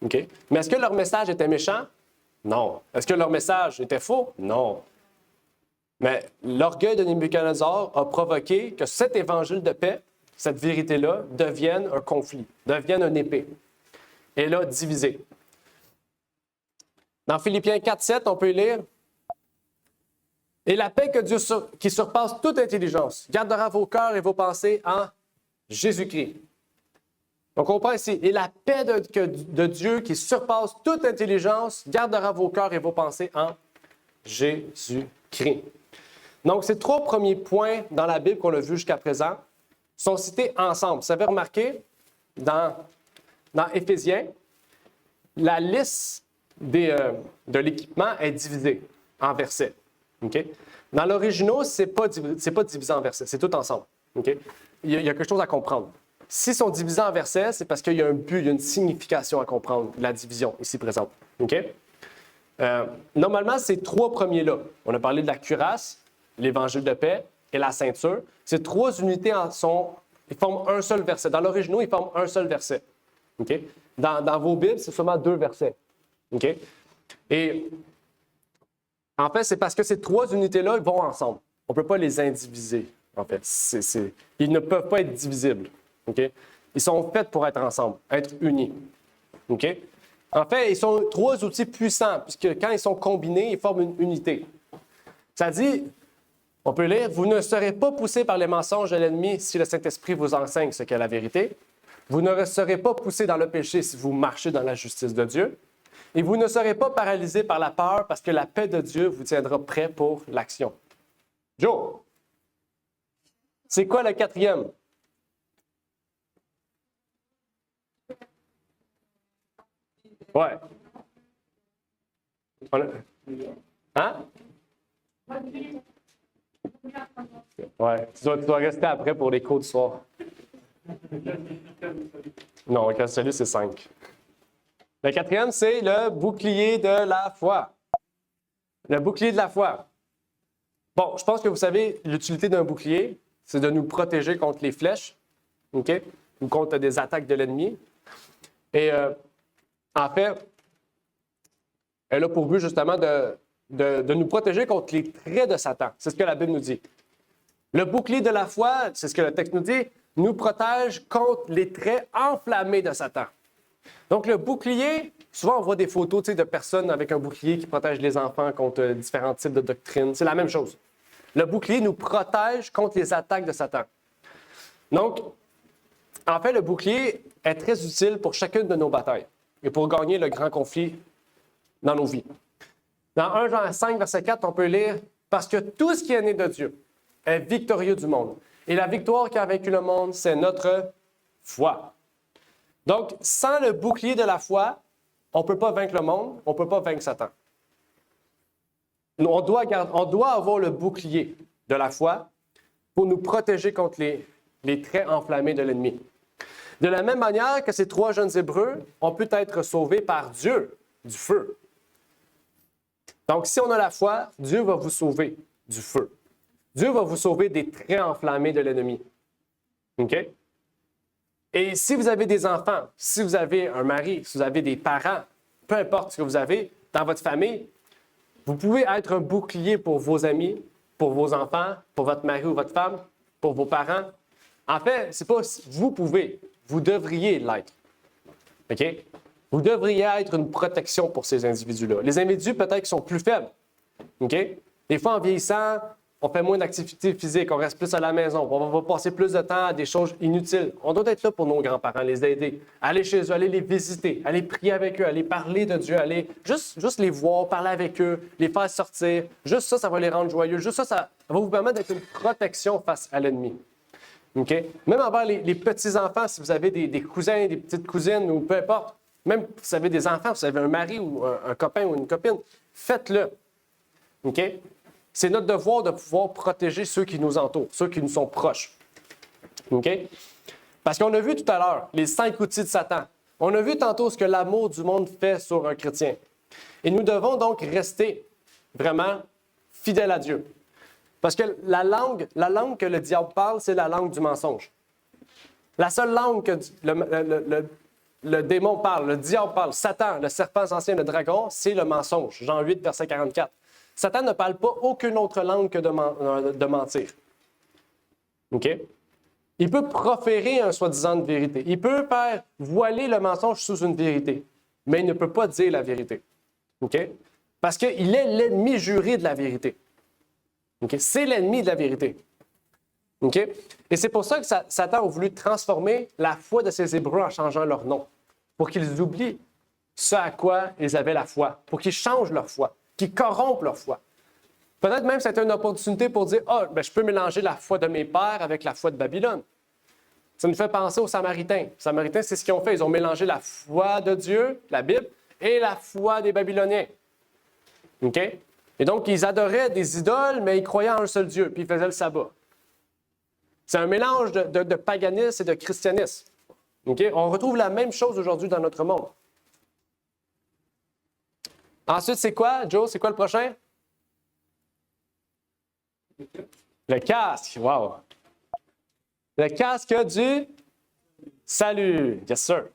OK? Mais est-ce que leur message était méchant? Non. Est-ce que leur message était faux? Non. Mais l'orgueil de Nebuchadnezzar a provoqué que cet évangile de paix, cette vérité-là, devienne un conflit, devienne une épée. Et là, divisé. Dans Philippiens 4:7, on peut lire « Et la paix que Dieu qui surpasse toute intelligence gardera vos cœurs et vos pensées en Jésus-Christ. » Donc, on pense ici « Et la paix de Dieu qui surpasse toute intelligence gardera vos cœurs et vos pensées en Jésus-Christ. » Donc, ces 3 premiers points dans la Bible qu'on a vus jusqu'à présent sont cités ensemble. Vous avez remarqué, dans Éphésiens, la liste de l'équipement est divisée en versets. Okay? Dans l'original, ce n'est pas divisé en versets, c'est tout ensemble. Okay? Il y a quelque chose à comprendre. S'ils sont divisés en versets, c'est parce qu'il y a un but, il y a une signification à comprendre, la division ici présente. Okay? Normalement, ces 3 premiers-là, on a parlé de la cuirasse, l'évangile de paix et la ceinture. Ces 3 unités ils forment un seul verset. Dans l'original, ils forment un seul verset. Okay? Dans vos Bibles, c'est seulement 2 versets. Okay? Et en fait, c'est parce que ces 3 unités-là vont ensemble. On ne peut pas les indiviser, en fait. Ils ne peuvent pas être divisibles. Okay? Ils sont faits pour être ensemble, être unis. OK? En fait, ils sont trois outils puissants, puisque quand ils sont combinés, ils forment une unité. Ça dit, on peut lire, « Vous ne serez pas poussés par les mensonges de l'ennemi si le Saint-Esprit vous enseigne ce qu'est la vérité. Vous ne serez pas poussés dans le péché si vous marchez dans la justice de Dieu. Et vous ne serez pas paralysés par la peur parce que la paix de Dieu vous tiendra prêt pour l'action. » Joe, c'est quoi le quatrième? Ouais. Hein? Ouais. Tu dois rester après pour les cours du soir. Non, le salut, c'est 5. Le quatrième, c'est le bouclier de la foi. Le bouclier de la foi. Bon, je pense que vous savez l'utilité d'un bouclier, c'est de nous protéger contre les flèches, OK? Ou contre des attaques de l'ennemi. Et en fait, elle a pour but justement de nous protéger contre les traits de Satan. C'est ce que la Bible nous dit. Le bouclier de la foi, c'est ce que le texte nous dit, nous protège contre les traits enflammés de Satan. Donc, le bouclier, souvent on voit des photos de personnes avec un bouclier qui protège les enfants contre différents types de doctrines. C'est la même chose. Le bouclier nous protège contre les attaques de Satan. Donc, en fait, le bouclier est très utile pour chacune de nos batailles et pour gagner le grand conflit dans nos vies. Dans 1 Jean 5, verset 4, on peut lire « Parce que tout ce qui est né de Dieu est victorieux du monde. Et la victoire qui a vaincu le monde, c'est notre foi. » Donc, sans le bouclier de la foi, on ne peut pas vaincre le monde, on ne peut pas vaincre Satan. On doit avoir le bouclier de la foi pour nous protéger contre les traits enflammés de l'ennemi. De la même manière que ces trois jeunes Hébreux, on peut être sauvés par Dieu du feu. Donc, si on a la foi, Dieu va vous sauver du feu. Dieu va vous sauver des traits enflammés de l'ennemi. OK? Et si vous avez des enfants, si vous avez un mari, si vous avez des parents, peu importe ce que vous avez dans votre famille, vous pouvez être un bouclier pour vos amis, pour vos enfants, pour votre mari ou votre femme, pour vos parents. En fait, c'est pas vous pouvez, vous devriez l'être. OK? Vous devriez être une protection pour ces individus-là. Les individus, peut-être, qui sont plus faibles. OK? Des fois, en vieillissant, on fait moins d'activité physique, on reste plus à la maison, on va passer plus de temps à des choses inutiles. On doit être là pour nos grands-parents, les aider, aller chez eux, aller les visiter, aller prier avec eux, aller parler de Dieu, aller juste les voir, parler avec eux, les faire sortir. Juste ça, ça va les rendre joyeux. Juste ça va vous permettre d'être une protection face à l'ennemi. OK? Même envers les petits-enfants, si vous avez des cousins, des petites cousines ou peu importe, même si vous avez des enfants, si vous avez un mari ou un copain ou une copine, faites-le. OK? C'est notre devoir de pouvoir protéger ceux qui nous entourent, ceux qui nous sont proches. OK? Parce qu'on a vu tout à l'heure les 5 outils de Satan. On a vu tantôt ce que l'amour du monde fait sur un chrétien. Et nous devons donc rester vraiment fidèles à Dieu. Parce que la langue que le diable parle, c'est la langue du mensonge. La seule langue que le démon parle, le diable parle, Satan, le serpent ancien, le dragon, c'est le mensonge. Jean 8, verset 44. Satan ne parle pas aucune autre langue que de mentir. OK? Il peut proférer un soi-disant de vérité. Il peut faire voiler le mensonge sous une vérité, mais il ne peut pas dire la vérité. OK? Parce qu'il est l'ennemi juré de la vérité. OK? C'est l'ennemi de la vérité. OK? Et c'est pour ça que Satan a voulu transformer la foi de ces Hébreux en changeant leur nom, pour qu'ils oublient ce à quoi ils avaient la foi, pour qu'ils changent leur foi, qu'ils corrompent leur foi. Peut-être même que c'était une opportunité pour dire « Ah, je peux mélanger la foi de mes pères avec la foi de Babylone. » Ça nous fait penser aux Samaritains. Les Samaritains, c'est ce qu'ils ont fait. Ils ont mélangé la foi de Dieu, la Bible, et la foi des Babyloniens. OK? Et donc, ils adoraient des idoles, mais ils croyaient en un seul Dieu, puis ils faisaient le sabbat. C'est un mélange de paganisme et de christianisme. OK? On retrouve la même chose aujourd'hui dans notre monde. Ensuite, c'est quoi, Joe? C'est quoi le prochain? Le casque. Wow! Le casque du salut. Yes, sir.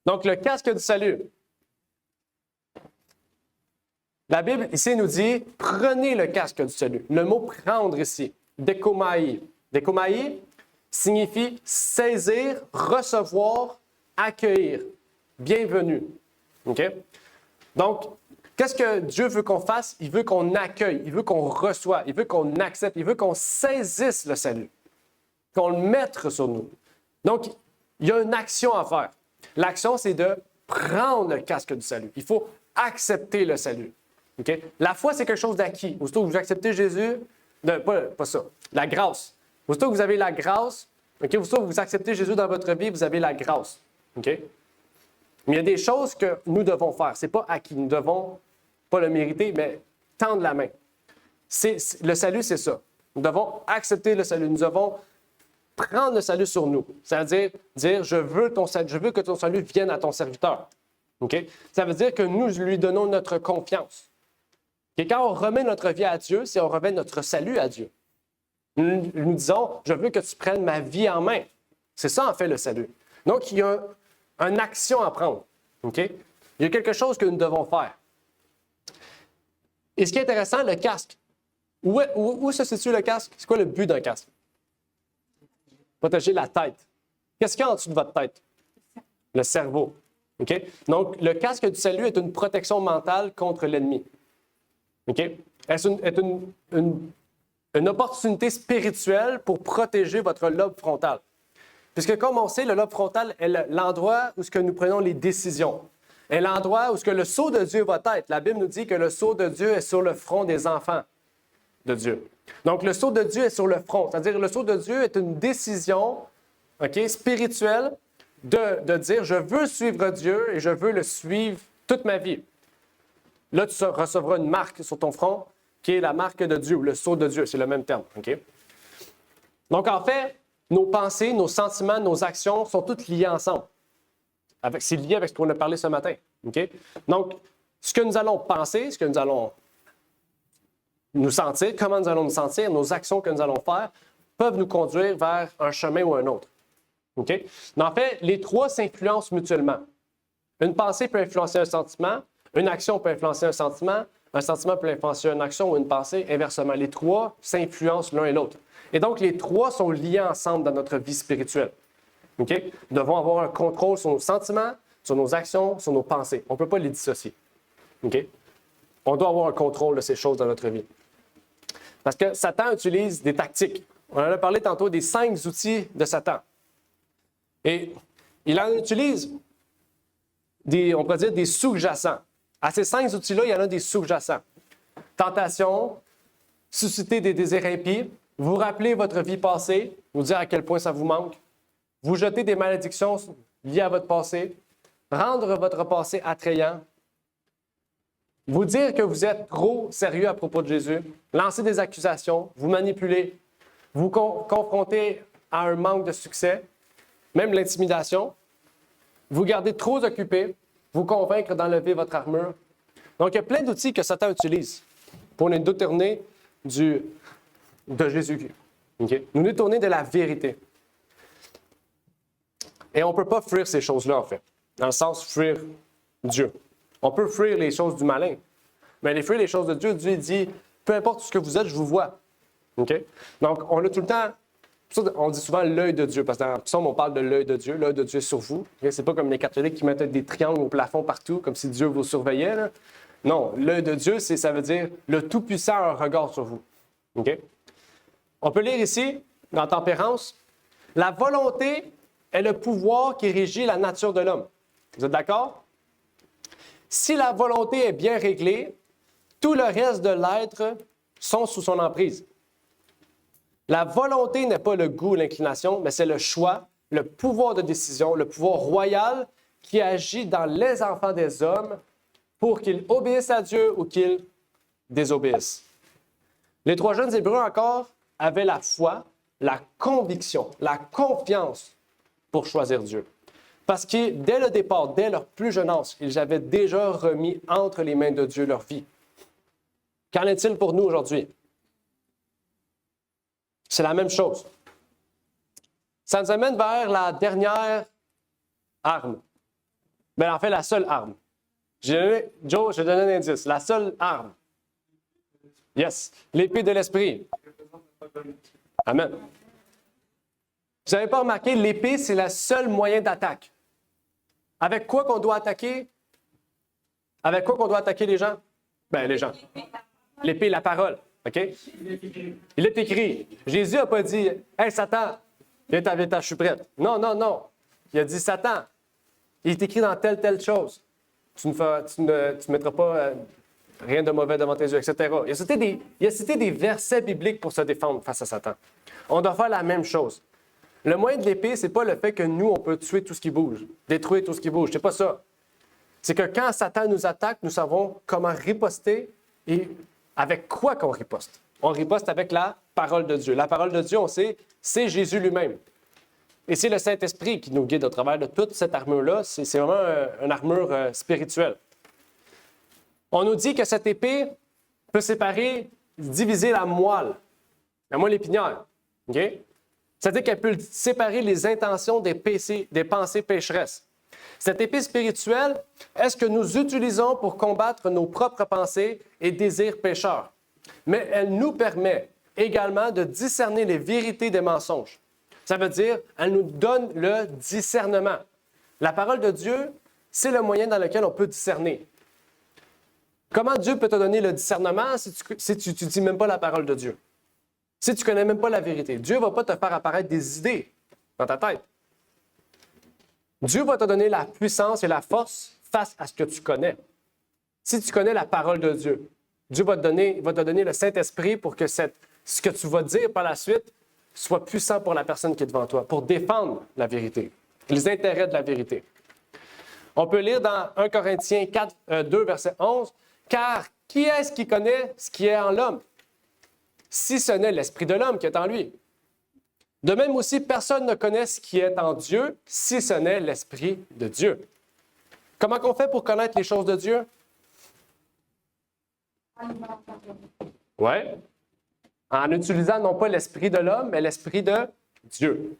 Donc, le casque du salut. La Bible, ici, nous dit « Prenez le casque du salut ». Le mot « prendre » ici, « décomaï ». « Décomaï », signifie saisir, recevoir, accueillir. Bienvenue. OK? Donc, qu'est-ce que Dieu veut qu'on fasse? Il veut qu'on accueille, il veut qu'on reçoive, il veut qu'on accepte, il veut qu'on saisisse le salut, qu'on le mette sur nous. Donc, il y a une action à faire. L'action, c'est de prendre le casque du salut. Il faut accepter le salut. OK? La foi, c'est quelque chose d'acquis. Aussitôt que vous acceptez Jésus, pas ça, la grâce. Aussitôt que vous avez la grâce, OK? Aussitôt que vous acceptez Jésus dans votre vie, vous avez la grâce. OK? Mais il y a des choses que nous devons faire. Ce n'est pas acquis. Nous devons pas le mériter, mais tendre la main. Le salut, c'est ça. Nous devons accepter le salut. Nous devons prendre le salut sur nous. C'est-à-dire dire, je veux que ton salut vienne à ton serviteur. Okay? Ça veut dire que nous lui donnons notre confiance. Et quand on remet notre vie à Dieu, c'est on remet notre salut à Dieu. Nous disons, je veux que tu prennes ma vie en main. C'est ça, en fait, le salut. Donc, il y a une action à prendre. Okay? Il y a quelque chose que nous devons faire. Et ce qui est intéressant, le casque. Où se situe le casque? C'est quoi le but d'un casque? Protéger la tête. Qu'est-ce qu'il y a en dessous de votre tête? Le cerveau. OK? Donc, le casque du salut est une protection mentale contre l'ennemi. OK? Est une opportunité spirituelle pour protéger votre lobe frontal. Puisque, comme on sait, le lobe frontal est l'endroit où nous prenons les décisions. Est l'endroit où le sceau de Dieu va être. La Bible nous dit que le sceau de Dieu est sur le front des enfants de Dieu. Donc, le sceau de Dieu est sur le front. C'est-à-dire, le sceau de Dieu est une décision spirituelle de dire, je veux suivre Dieu et je veux le suivre toute ma vie. Là, tu recevras une marque sur ton front qui est la marque de Dieu, ou le sceau de Dieu. C'est le même terme. OK? Donc, en fait, nos pensées, nos sentiments, nos actions sont toutes liées ensemble. C'est lié avec ce qu'on a parlé ce matin. OK? Donc, ce que nous allons penser, ce que nous allons nous sentir, comment nous allons nous sentir, nos actions que nous allons faire peuvent nous conduire vers un chemin ou un autre. OK? Mais en fait, les trois s'influencent mutuellement. Une pensée peut influencer un sentiment, une action peut influencer un sentiment peut influencer une action ou une pensée, inversement. Les trois s'influencent l'un et l'autre. Et donc, les trois sont liés ensemble dans notre vie spirituelle. OK? Nous devons avoir un contrôle sur nos sentiments, sur nos actions, sur nos pensées. On ne peut pas les dissocier. OK? On doit avoir un contrôle de ces choses dans notre vie. Parce que Satan utilise des tactiques. On en a parlé tantôt des 5 outils de Satan. Et il en utilise on pourrait dire des sous-jacents. À ces 5 outils-là, il y en a des sous-jacents. Tentation, susciter des désirs impies, vous rappeler votre vie passée, vous dire à quel point ça vous manque, vous jeter des malédictions liées à votre passé, rendre votre passé attrayant, vous dire que vous êtes trop sérieux à propos de Jésus, lancer des accusations, vous manipuler, vous confronter à un manque de succès, même l'intimidation, vous garder trop occupé, vous convaincre d'enlever votre armure. Donc, il y a plein d'outils que Satan utilise pour nous détourner de Jésus. Okay? Nous détourner de la vérité. Et on ne peut pas fuir ces choses-là, en fait, dans le sens fuir Dieu. On peut fuir les choses du malin, mais les fuir les choses de Dieu, Dieu dit, peu importe ce que vous êtes, je vous vois. Okay? Donc, on a tout le temps, on dit souvent l'œil de Dieu, parce que dans le psaume, on parle de l'œil de Dieu est sur vous. Okay? C'est pas comme les catholiques qui mettent des triangles au plafond partout, comme si Dieu vous surveillait. Là. Non, l'œil de Dieu, ça veut dire le Tout-Puissant a un regard sur vous. Okay? On peut lire ici, dans Tempérance, la volonté est le pouvoir qui régit la nature de l'homme. Vous êtes d'accord? Si la volonté est bien réglée, tout le reste de l'être sont sous son emprise. La volonté n'est pas le goût, l'inclination, mais c'est le choix, le pouvoir de décision, le pouvoir royal qui agit dans les enfants des hommes pour qu'ils obéissent à Dieu ou qu'ils désobéissent. Les 3 jeunes Hébreux encore avaient la foi, la conviction, la confiance pour choisir Dieu. Parce que dès le départ, dès leur plus jeune âge, ils avaient déjà remis entre les mains de Dieu leur vie. Qu'en est-il pour nous aujourd'hui? C'est la même chose. Ça nous amène vers la dernière arme. Bien, en fait, la seule arme. Joe, je donne un indice. La seule arme. Yes. L'épée de l'esprit. Amen. Vous n'avez pas remarqué, l'épée, c'est le seul moyen d'attaque. Avec quoi qu'on doit attaquer? Avec quoi qu'on doit attaquer les gens? Ben, les gens. L'épée, la parole. OK? Il est écrit. Jésus n'a pas dit « Hey, Satan, viens, je suis prête. » Non, non, non. Il a dit « Satan, il est écrit dans telle chose. Tu ne mettras pas rien de mauvais devant tes yeux, etc. » Il a cité des versets bibliques pour se défendre face à Satan. On doit faire la même chose. Le moyen de l'épée, ce n'est pas le fait que nous, on peut tuer tout ce qui bouge, détruire tout ce qui bouge. C'est pas ça. C'est que quand Satan nous attaque, nous savons comment riposter et avec quoi qu'on riposte. On riposte avec la parole de Dieu. La parole de Dieu, on sait, c'est Jésus lui-même. Et c'est le Saint-Esprit qui nous guide au travers de toute cette armure-là. C'est vraiment une armure spirituelle. On nous dit que cette épée peut séparer, diviser la moelle épinière. OK? C'est-à-dire qu'elle peut séparer les intentions des pensées pécheresses. Cette épée spirituelle est ce que nous utilisons pour combattre nos propres pensées et désirs pécheurs. Mais elle nous permet également de discerner les vérités des mensonges. Ça veut dire, elle nous donne le discernement. La parole de Dieu, c'est le moyen dans lequel on peut discerner. Comment Dieu peut te donner le discernement si tu ne dis même pas la parole de Dieu? Si tu ne connais même pas la vérité, Dieu ne va pas te faire apparaître des idées dans ta tête. Dieu va te donner la puissance et la force face à ce que tu connais. Si tu connais la parole de Dieu, Dieu va te donner le Saint-Esprit pour que ce que tu vas dire par la suite soit puissant pour la personne qui est devant toi, pour défendre la vérité, les intérêts de la vérité. On peut lire dans 1 Corinthiens 2, verset 11, « Car qui est-ce qui connaît ce qui est en l'homme? Si ce n'est l'esprit de l'homme qui est en lui. De même aussi, personne ne connaît ce qui est en Dieu, si ce n'est l'esprit de Dieu. » Comment on fait pour connaître les choses de Dieu? Oui. En utilisant non pas l'esprit de l'homme, mais l'esprit de Dieu.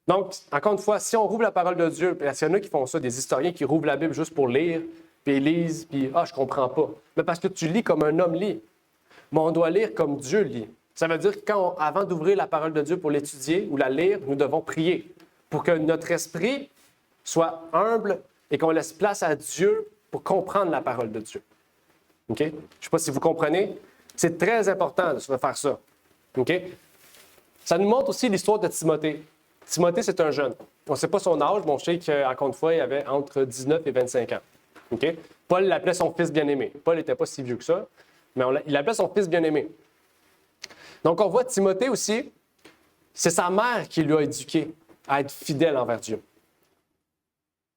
Donc, encore une fois, si on rouvre la parole de Dieu, parce qu'il y en a qui font ça, des historiens qui rouvrent la Bible juste pour lire, puis ils lisent, puis « Ah, je comprends pas. » Mais parce que tu lis comme un homme lit. Mais on doit lire comme Dieu lit. Ça veut dire qu'avant d'ouvrir la parole de Dieu pour l'étudier ou la lire, nous devons prier pour que notre esprit soit humble et qu'on laisse place à Dieu pour comprendre la parole de Dieu. OK? Je ne sais pas si vous comprenez. C'est très important de faire ça. OK? Ça nous montre aussi l'histoire de Timothée. Timothée, c'est un jeune. On ne sait pas son âge, mais on sait qu'encore une fois, il avait entre 19 et 25 ans. OK? Paul l'appelait son fils bien-aimé. Paul n'était pas si vieux que ça, mais il l'appelait son fils bien-aimé. Donc, on voit Timothée aussi, c'est sa mère qui lui a éduqué à être fidèle envers Dieu.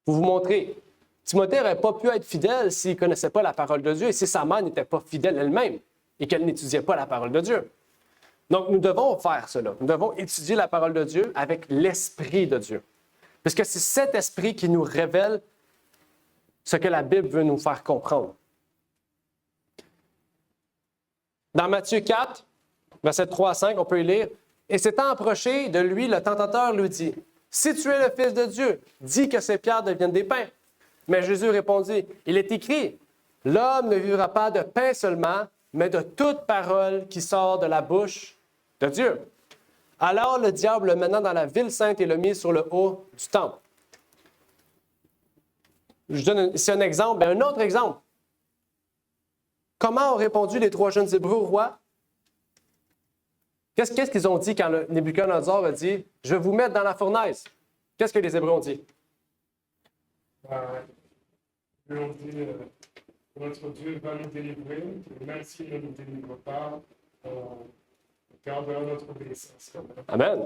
Pour vous montrer, Timothée n'aurait pas pu être fidèle s'il ne connaissait pas la parole de Dieu et si sa mère n'était pas fidèle elle-même et qu'elle n'étudiait pas la parole de Dieu. Donc, nous devons faire cela. Nous devons étudier la parole de Dieu avec l'Esprit de Dieu. Parce que c'est cet Esprit qui nous révèle ce que la Bible veut nous faire comprendre. Dans Matthieu 4, versets 3 à 5, on peut y lire « Et s'étant approché de lui, le tentateur lui dit, « Si tu es le Fils de Dieu, dis que ces pierres deviennent des pains. » Mais Jésus répondit, « Il est écrit, l'homme ne vivra pas de pain seulement, mais de toute parole qui sort de la bouche de Dieu. » Alors le diable le mena dans la ville sainte et le mit sur le haut du temple. Je donne ici un exemple, mais un autre exemple. Comment ont répondu les 3 jeunes Hébreux au roi? Qu'est-ce qu'ils ont dit quand Nebuchadnezzar a dit « Je vais vous mettre dans la fournaise » ? Qu'est-ce que les Hébreux ont dit? Ils ont dit notre Dieu va nous délivrer, et même s'il ne nous délivre pas, on gardera notre obéissance. Amen.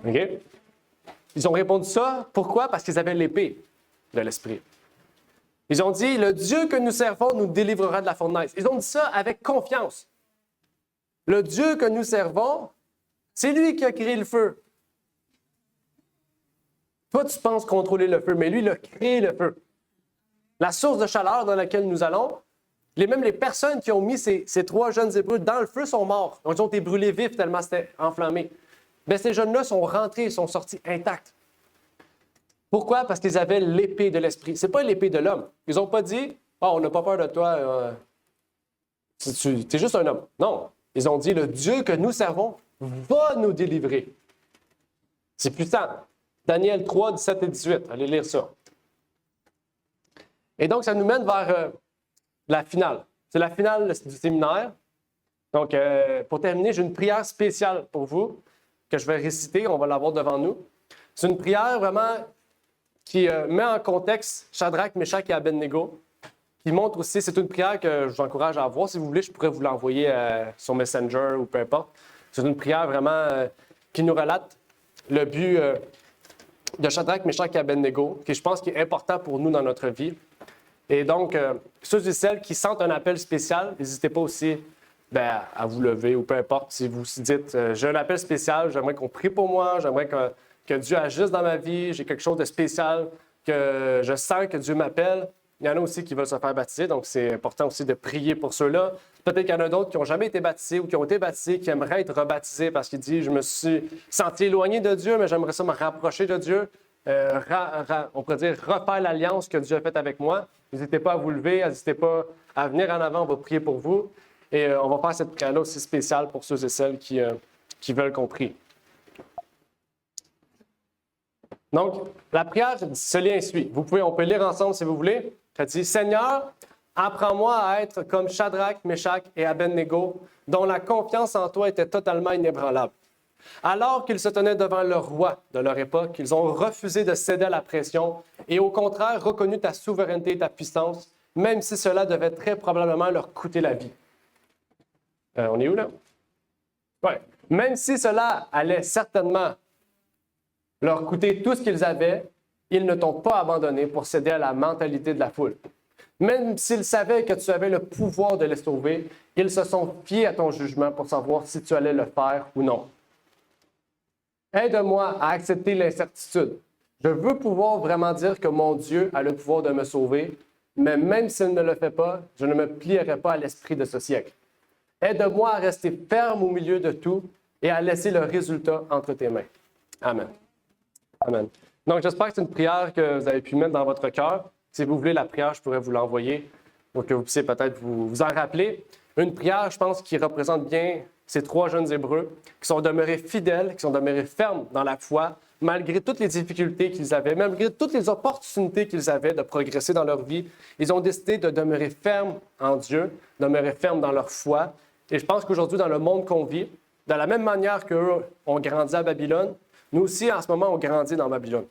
OK? Ils ont répondu ça. Pourquoi? Parce qu'ils avaient l'épée de l'Esprit. Ils ont dit « Le Dieu que nous servons nous délivrera de la fournaise ». Ils ont dit ça avec confiance. Le Dieu que nous servons, c'est lui qui a créé le feu. Toi, tu penses contrôler le feu, mais lui, il a créé le feu. La source de chaleur dans laquelle nous allons, même les personnes qui ont mis ces 3 jeunes Hébreux dans le feu sont morts. Ils ont été brûlés vifs tellement c'était enflammé. Mais ces jeunes-là sont rentrés, ils sont sortis intacts. Pourquoi? Parce qu'ils avaient l'épée de l'Esprit. Ce n'est pas l'épée de l'homme. Ils n'ont pas dit « Oh, on n'a pas peur de toi, tu es juste un homme. » Non. Ils ont dit « Le Dieu que nous servons va nous délivrer. » C'est puissant. Daniel 3, 17 et 18. Allez lire ça. Et donc, ça nous mène vers la finale. C'est la finale du séminaire. Donc, pour terminer, j'ai une prière spéciale pour vous que je vais réciter. On va l'avoir devant nous. C'est une prière vraiment qui met en contexte Shadrach, Meshach et Abednego, qui montre aussi, c'est une prière que je vous encourage à avoir. Si vous voulez, je pourrais vous l'envoyer sur Messenger ou peu importe. C'est une prière vraiment qui nous relate le but de Shadrach, Meshach et Abednego, qui je pense qui est important pour nous dans notre vie. Et donc, ceux et celles qui sentent un appel spécial, n'hésitez pas aussi à vous lever ou peu importe. Si vous dites, j'ai un appel spécial, j'aimerais qu'on prie pour moi, j'aimerais que Dieu agisse dans ma vie, j'ai quelque chose de spécial, que je sens que Dieu m'appelle. Il y en a aussi qui veulent se faire baptiser, donc c'est important aussi de prier pour ceux-là. Peut-être qu'il y en a d'autres qui n'ont jamais été baptisés ou qui ont été baptisés, qui aimeraient être rebaptisés parce qu'ils disent, je me suis senti éloigné de Dieu, mais j'aimerais ça me rapprocher de Dieu. On pourrait dire refaire l'alliance que Dieu a faite avec moi. N'hésitez pas à vous lever, n'hésitez pas à venir en avant, on va prier pour vous. Et on va faire cette prière-là aussi spéciale pour ceux et celles qui veulent qu'on prie. Donc, la prière se lit ainsi. On peut lire ensemble si vous voulez. Ça dit, Seigneur, apprends-moi à être comme Shadrach, Meshach et Abednego, dont la confiance en toi était totalement inébranlable. Alors qu'ils se tenaient devant le roi de leur époque, ils ont refusé de céder à la pression et au contraire reconnu ta souveraineté et ta puissance, même si cela devait très probablement leur coûter la vie. On est où là? Oui. Même si cela allait certainement leur coûter tout ce qu'ils avaient, ils ne t'ont pas abandonné pour céder à la mentalité de la foule. Même s'ils savaient que tu avais le pouvoir de les sauver, ils se sont fiés à ton jugement pour savoir si tu allais le faire ou non. Aide-moi à accepter l'incertitude. Je veux pouvoir vraiment dire que mon Dieu a le pouvoir de me sauver, mais même s'il ne le fait pas, je ne me plierai pas à l'esprit de ce siècle. Aide-moi à rester ferme au milieu de tout et à laisser le résultat entre tes mains. Amen. Amen. Donc, j'espère que c'est une prière que vous avez pu mettre dans votre cœur. Si vous voulez la prière, je pourrais vous l'envoyer pour que vous puissiez peut-être vous en rappeler. Une prière, je pense, qui représente bien ces trois jeunes Hébreux qui sont demeurés fidèles, qui sont demeurés fermes dans la foi, malgré toutes les difficultés qu'ils avaient, malgré toutes les opportunités qu'ils avaient de progresser dans leur vie. Ils ont décidé de demeurer fermes en Dieu, demeurer fermes dans leur foi. Et je pense qu'aujourd'hui, dans le monde qu'on vit, de la même manière qu'eux ont grandi à Babylone, nous aussi, en ce moment, on grandit dans Babylone.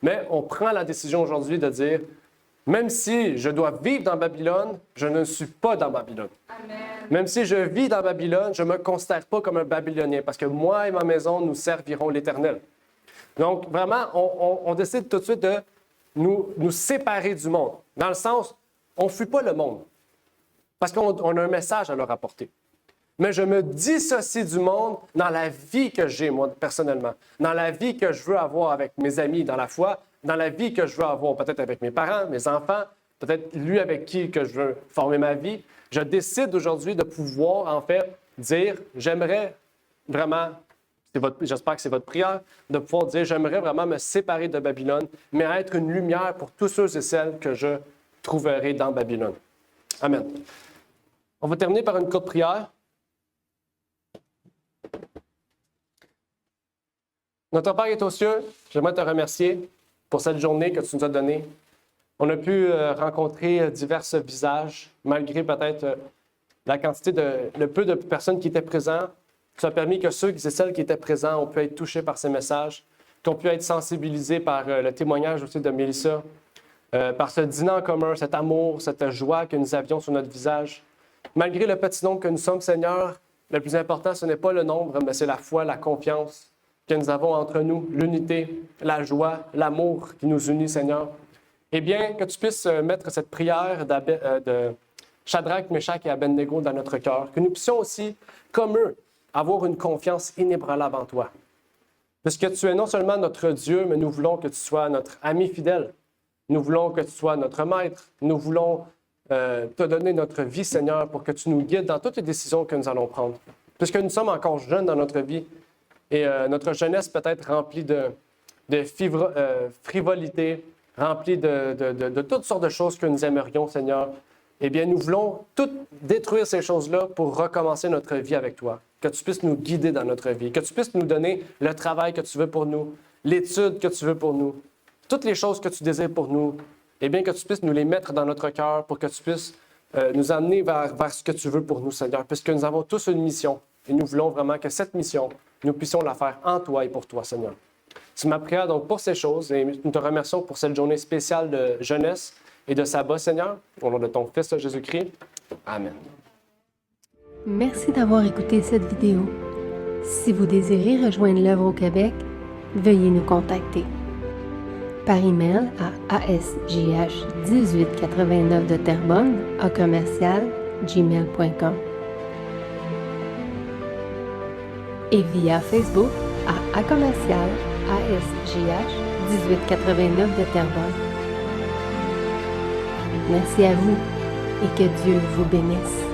Mais on prend la décision aujourd'hui de dire, même si je dois vivre dans Babylone, je ne suis pas dans Babylone. Amen. Même si je vis dans Babylone, je ne me considère pas comme un Babylonien, parce que moi et ma maison, nous servirons l'Éternel. Donc, vraiment, on décide tout de suite de nous séparer du monde. Dans le sens, on ne fuit pas le monde, parce qu'on a un message à leur apporter. Mais je me dissocie du monde dans la vie que j'ai, moi, personnellement, dans la vie que je veux avoir avec mes amis dans la foi, dans la vie que je veux avoir peut-être avec mes parents, mes enfants, peut-être lui avec qui que je veux former ma vie. Je décide aujourd'hui de pouvoir, en fait, dire, j'aimerais vraiment, j'espère que c'est votre prière, de pouvoir dire, j'aimerais vraiment me séparer de Babylone, mais être une lumière pour tous ceux et celles que je trouverai dans Babylone. Amen. On va terminer par une courte prière. Notre Père qui est aux cieux, j'aimerais te remercier pour cette journée que tu nous as donnée. On a pu rencontrer divers visages, malgré peut-être la quantité le peu de personnes qui étaient présentes. Tu as permis que ceux et celles qui étaient présents ont pu être touchés par ces messages, qu'on pu être sensibilisés par le témoignage aussi de Mélissa, par ce dîner en commun, cet amour, cette joie que nous avions sur notre visage. Malgré le petit nombre que nous sommes, Seigneur, le plus important, ce n'est pas le nombre, mais c'est la foi, la confiance que nous avons entre nous, l'unité, la joie, l'amour qui nous unit, Seigneur. Eh bien, que tu puisses mettre cette prière de Shadrach, Meshach et Abednego dans notre cœur, que nous puissions aussi, comme eux, avoir une confiance inébranlable en toi. Puisque tu es non seulement notre Dieu, mais nous voulons que tu sois notre ami fidèle. Nous voulons que tu sois notre maître. Nous voulons te donner notre vie, Seigneur, pour que tu nous guides dans toutes les décisions que nous allons prendre. Puisque nous sommes encore jeunes dans notre vie, et notre jeunesse peut être remplie de frivolité, remplie de toutes sortes de choses que nous aimerions, Seigneur. eh bien, nous voulons tout détruire ces choses-là pour recommencer notre vie avec toi. Que tu puisses nous guider dans notre vie, que tu puisses nous donner le travail que tu veux pour nous, l'étude que tu veux pour nous, toutes les choses que tu désires pour nous, eh bien, que tu puisses nous les mettre dans notre cœur pour que tu puisses nous amener vers ce que tu veux pour nous, Seigneur, puisque nous avons tous une mission et nous voulons vraiment que cette mission, nous puissions la faire en toi et pour toi, Seigneur. C'est ma prière donc pour ces choses et nous te remercions pour cette journée spéciale de jeunesse et de sabbat, Seigneur, au nom de ton Fils Jésus-Christ. Amen. Merci d'avoir écouté cette vidéo. Si vous désirez rejoindre l'œuvre au Québec, veuillez nous contacter par email à asjh1889 de Terrebonne @gmail.com et via Facebook à @asjh1889 de Terrebonne. Merci à vous et que Dieu vous bénisse.